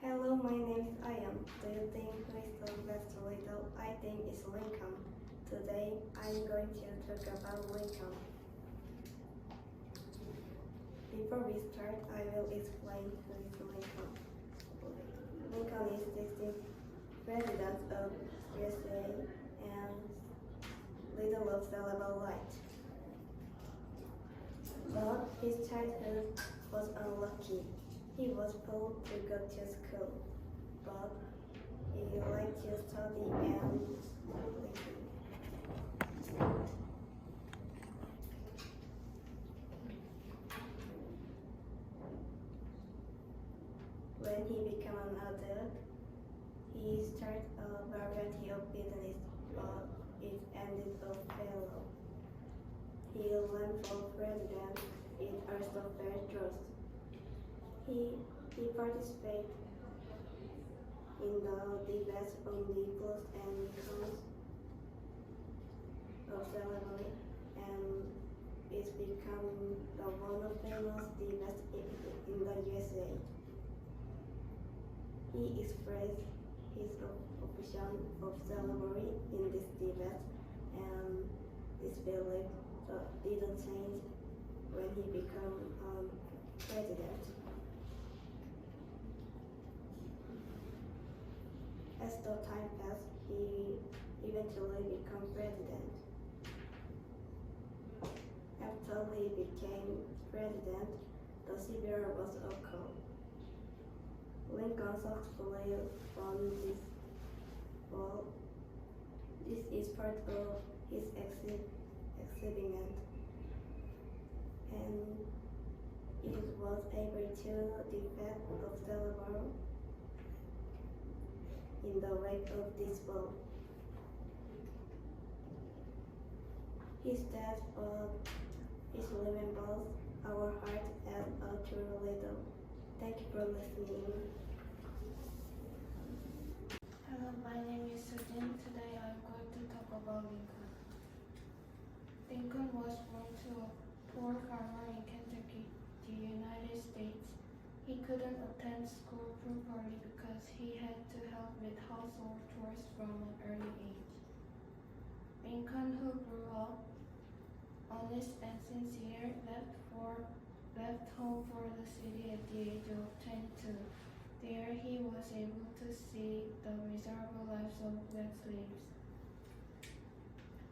Hello, my name is Ayam. Do you think who is the best leader? I think it's Lincoln. Today, I'm going to talk about Lincoln. Before we start, I will explain who is Lincoln. Lincoln is 16th President of USA and leader of civil rights. But his childhood was unlucky. He was poor to go to school, but he liked to study and listen. When he became an adult, he started a variety of business, but it ended up failure. He ran for president. It also failed trust. He participated in the debates on the pros and cons of slavery and is become the one of the famous debates in the USA. He expressed his opposition of slavery in this debate, and his belief didn't change when he became president. As the time passed, he eventually became president. After he became president, the Civil War was occurred. Lincoln successfully won this war. This is part of his experiment, and he was able to defeat the Civil War. In the wake of this war, his death is remembers our heart as a true leader. Thank you for listening. Hello, my name is Sujin. Today I'm going to talk about Lincoln. Lincoln was born to a poor farmer in Kentucky, the United States. He couldn't attend school properly because he had to help with household chores from an early age. Lincoln, who grew up honest and sincere, left home for the city at the age of 22. There he was able to see the miserable lives of black slaves.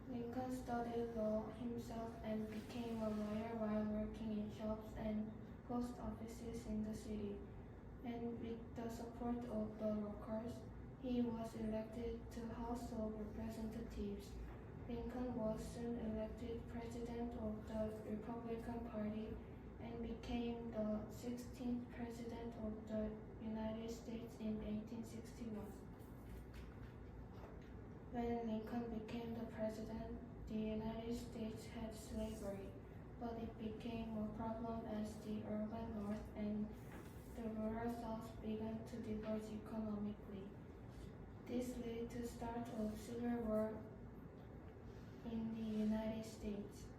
Lincoln studied law himself and became a lawyer while working in shops and post offices in the city, and with the support of the workers, he was elected to House of Representatives. Lincoln was soon elected president of the Republican Party and became the 16th president of the United States in 1861. When Lincoln became the president, the United States had slavery, but it became a problem as the urban North and the rural South began to diverge economically. This led to the start of Civil War in the United States.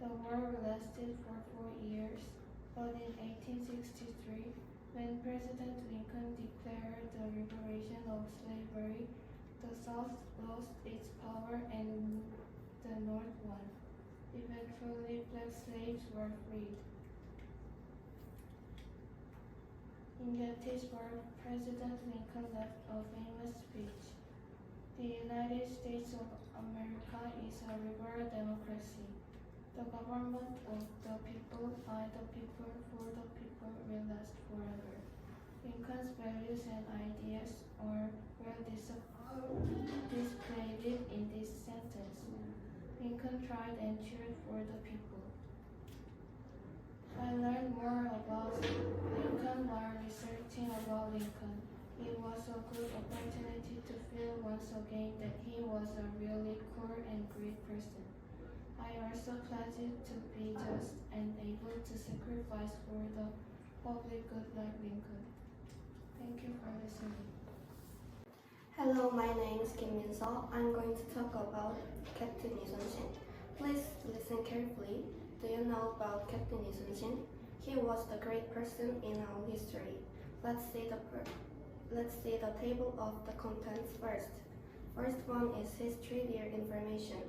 The war lasted for 4 years, but in 1863, when President Lincoln declared the liberation of slavery, the South lost its power and the North won. Eventually, black slaves were freed. In Gettysburg, President Lincoln left a famous speech. The United States of America is a liberal democracy. The government of the people, by the people, for the people will last forever. Lincoln's values and ideas are well displayed in this sentence. Lincoln tried and cheered for the people. I learned more about Lincoln while researching about Lincoln. It was a good opportunity to feel once again that he was a really cool and great person. I also pledged to be just and able to sacrifice for the public good like Lincoln. Thank you for listening. Hello, my name is Kim Min-seo. I'm going to talk about Captain Lee-Sun-shin. Please listen carefully. Do you know about Captain Lee-Sun-shin? He was the great person in our history. Let's see the table of the contents first. First one is his 3-year information.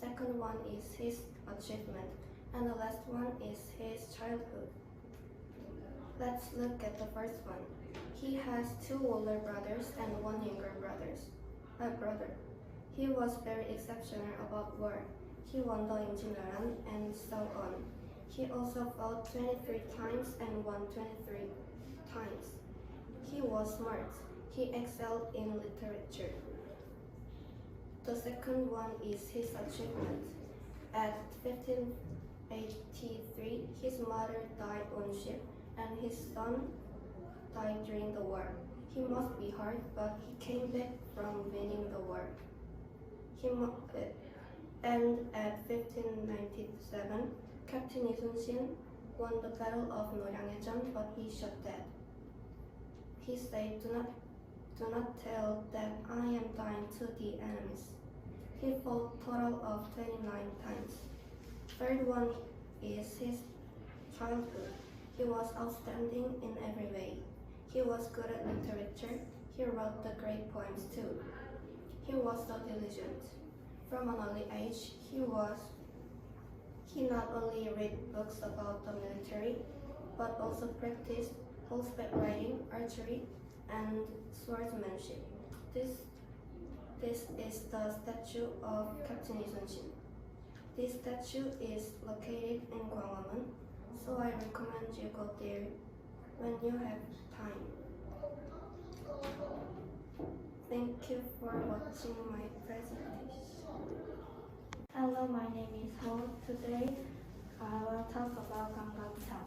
Second one is his achievement. And the last one is his childhood. Let's look at the first one. He has 2 older brothers and 1 younger brother. He was very exceptional about war. He won the Imjingaran and so on. He also fought 23 times and won 23 times. He was smart. He excelled in literature. The second one is his achievement. At 1583, his mother died on ship and his son died during the war. He must be hard, but he came back from winning the war. And at 1597, Captain Isun-shin won the Battle of Noryangyejeon, but he shot dead. He said, do not tell that I am dying to the enemies. He fought total of 29 times. Third one is his childhood. He was outstanding in every way. He was good at literature. He wrote the great poems too. He was so diligent. From an early age, he not only read books about the military, but also practiced horseback riding, archery, and swordsmanship. This is the statue of Captain Isun-shin. This statue is located in Gwanghwamun, so I recommend you go there when you have time. Thank you for watching my presentation. Hello, my name is Ho. Today I will talk about Kang Kam-chan.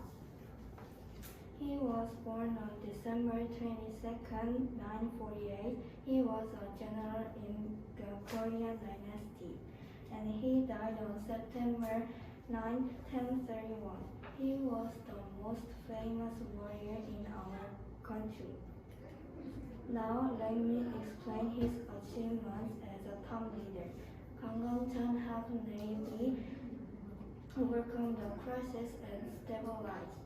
He was born on December 22nd, 948. He was a general in the Korean dynasty, and he died on September 9, 1031. He was the most famous warrior in our country. Now let me explain his achievements as a town leader. Kang Kam-chan have namely overcome the crisis and stabilized.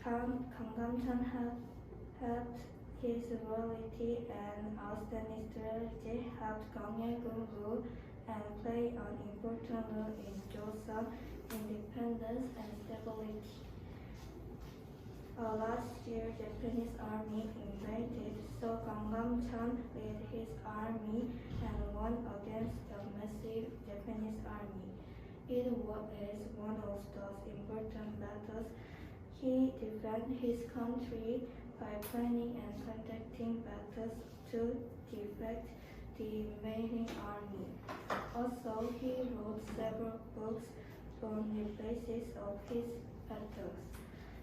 Kang Kam-chan helped his ability and outstanding strategy helped Gyeonggi and play an important role in Joseon independence and stability. Last year, Japanese army invaded, so Kang Kam-chan led his army and won against the massive Japanese army. It was one of those important battles. He defended his country by planning and conducting battles to defeat the invading army. Also, he wrote several books on the basis of his battles.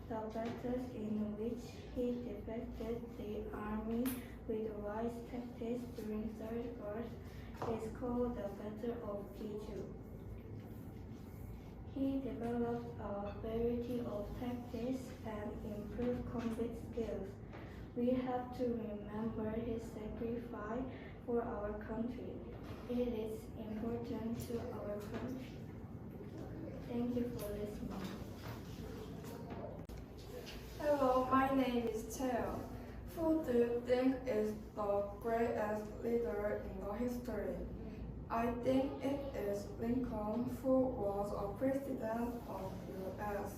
The battles in which he defeated the army with wise tactics during Third War is called the Battle of Jeju. He developed a variety of tactics and improved combat skills. We have to remember his sacrifice for our country. It is important to our country. Thank you for listening. Hello, my name is Cheo. Who do you think is the greatest leader in the history? I think it is Lincoln, who was a president of US.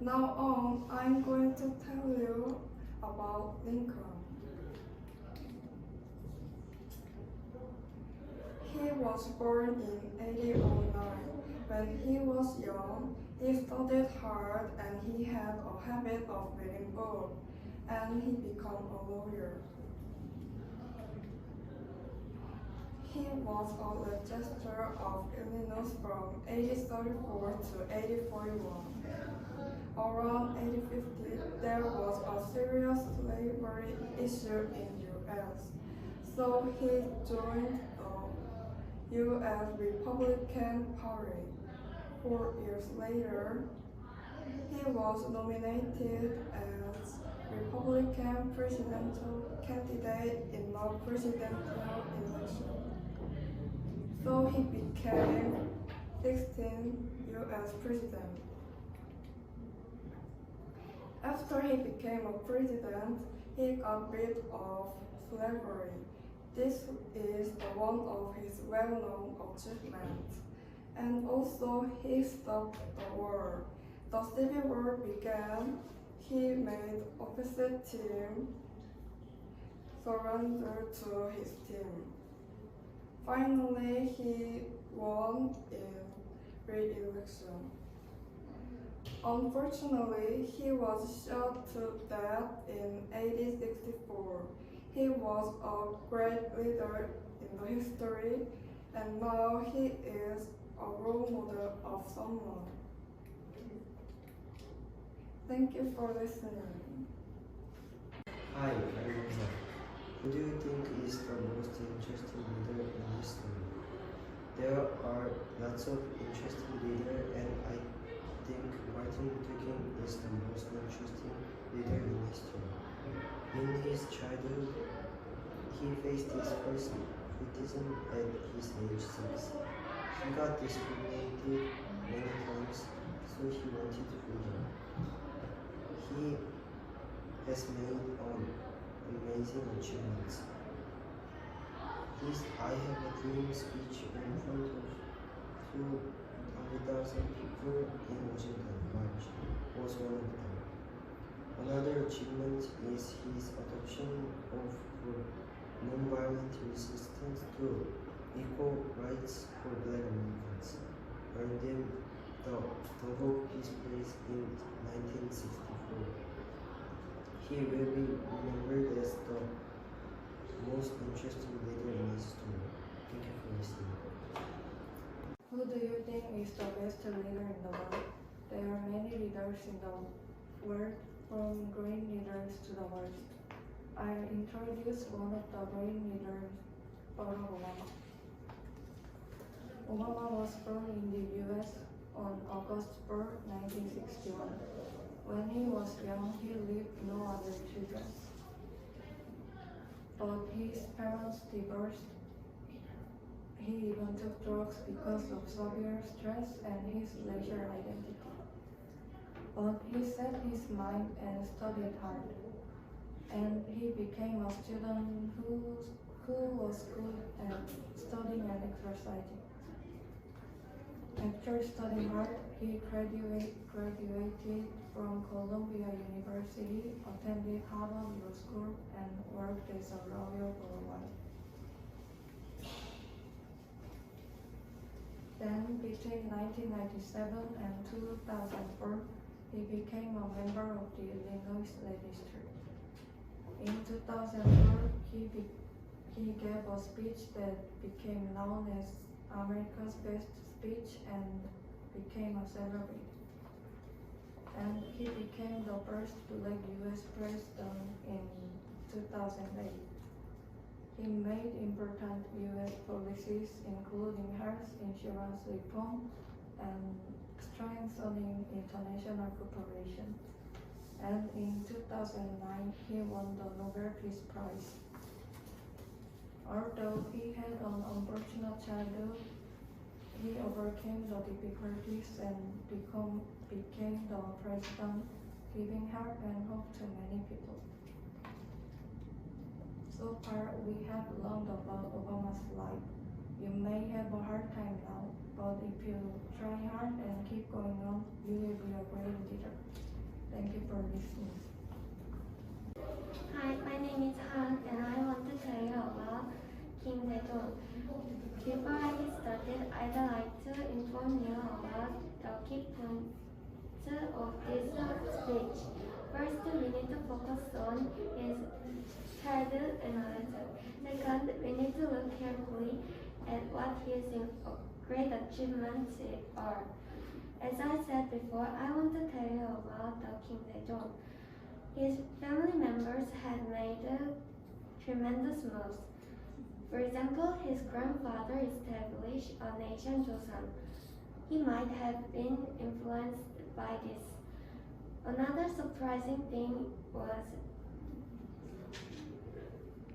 Now on, I'm going to tell you about Lincoln. He was born in 1809. When he was young, he studied hard and he had a habit of reading books, and he became a lawyer. He was a legislator of Illinois from 1834 to 1841. Around 1850, there was a serious slavery issue in US, so he joined the US Republican Party. 4 years later, he was nominated as Republican presidential candidate in the presidential election. So he became 16th US president. After he became a president, he got rid of slavery. This is one of his well-known achievements. And also, he stopped the war. The Civil War began. He made opposite team surrender to his team. Finally, he won in re-election. Unfortunately, he was shot to death in 1864. He was a great leader in the history, and now he is a role model of someone. Thank you for listening. Hi, I'm Rosa. Who do you think is the most interesting leader in history? There are lots of interesting leaders, and I think Martin Luther King is the most interesting leader in history. In his childhood, he faced his first criticism at his age 6. He got discriminated many times, so he wanted freedom. He has made amazing achievements. His I Have a Dream speech in front of 200,000 people in Washington March was one of them. Another achievement is his adoption of nonviolent resistance to equal rights for Black Americans, earned him the Nobel Peace Prize in 1964. He will be remembered as the most interesting leader in history. Thank you for listening. Who do you think is the best leader in the world? There are many leaders in the world, from great leaders to the worst. I'll introduce one of the great leaders, Barack Obama. Obama was born in the US on August 4, 1961. When he was young, he lived no other children. But his parents divorced. He even took drugs because of severe stress and his leisure identity. But he set his mind and studied hard. And he became a student who was good at studying and exercising. After studying hard, he graduated from Columbia University, attended Harvard Law School, and worked as a lawyer for a while. Then, between 1997 and 2004, he became a member of the Illinois legislature. In 2004, he gave a speech that became known as America's Best Speech and became a celebrity. And he became the first Black U.S. president in 2008. He made important U.S. policies including health insurance reform and strengthening international cooperation. And in 2009, he won the Nobel Peace Prize. Although he had an unfortunate childhood, he overcame the difficulties and became the president, giving hope and hope to many people. So far, we have learned about Obama's life. You may have a hard time now, but if you try hard and keep going on, you will be a great leader. Thank you for listening. Hi, my name is Han, and I want to tell you about Kim Dae-jung. Before I get started, I'd like to inform you about the key points of this speech. First, we need to focus on his childhood analysis. Second, we need to look carefully at what his great achievements are. As I said before, I want to tell you about the Kim Dae-jung. His family members had made tremendous moves. For example, his grandfather established a nation, Joseon. He might have been influenced by this. Another surprising thing was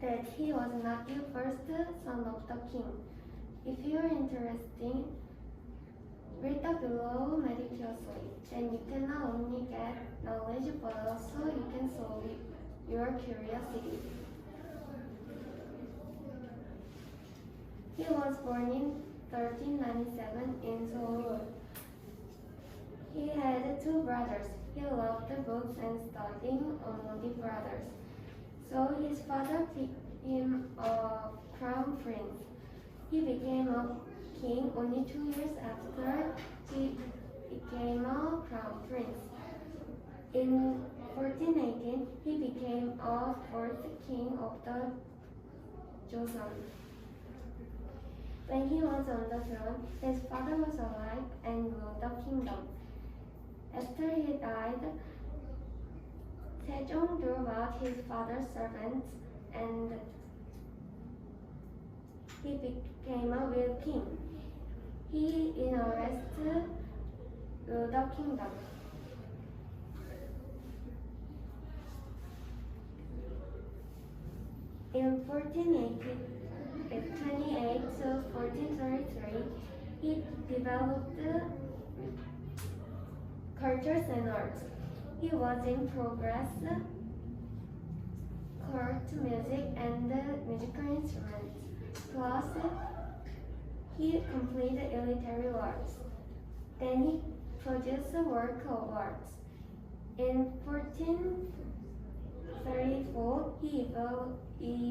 that he was not the first son of the king. If you are interested, Read the below meticulously. Then you can not only get knowledge but also you can solve your curiosity. He was born in 1397 in Seoul. He had two brothers. He loved books and studying only brothers. So his father picked him a crown prince. He became a king only 2 years after he became a crown prince. In 1418, he became a fourth king of the Joseon. When he was on the throne, his father was alive and ruled the kingdom. After he died, Sejong drove out his father's servants and he became a real king. He inaugurated the kingdom. In 1428 to 1433, he developed cultures and arts. He was in progress, court music and musical instruments. Plus, he completed military works. Then he produced a work of arts. In 1434, he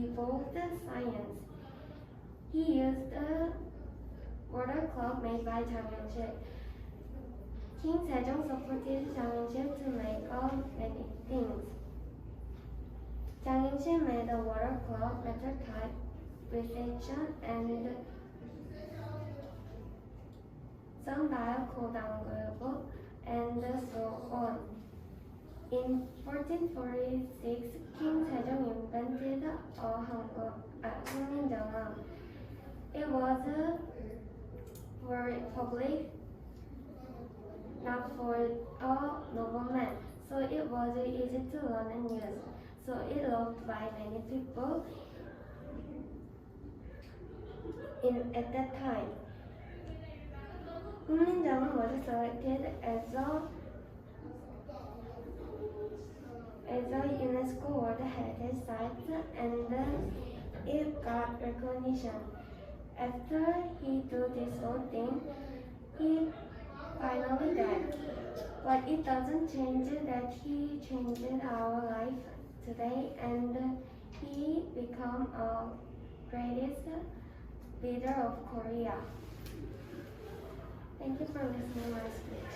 evolved science. He used a water clock made by Jang King Sejong supported Jang to make many things. Jang made a water clock, metal type, precision, and sundial called Angle, and so on. In 1446, King Sejong invented Hangminjeongan. It was for public, not for a nobleman, so it was easy to learn and use. So it loved by many people at that time. Hangminjeongan was selected as a UNESCO World Heritage Site and it got recognition. After he did this whole thing, he finally died. But it doesn't change that he changed our life today and he became a greatest leader of Korea. Thank you for listening to my speech.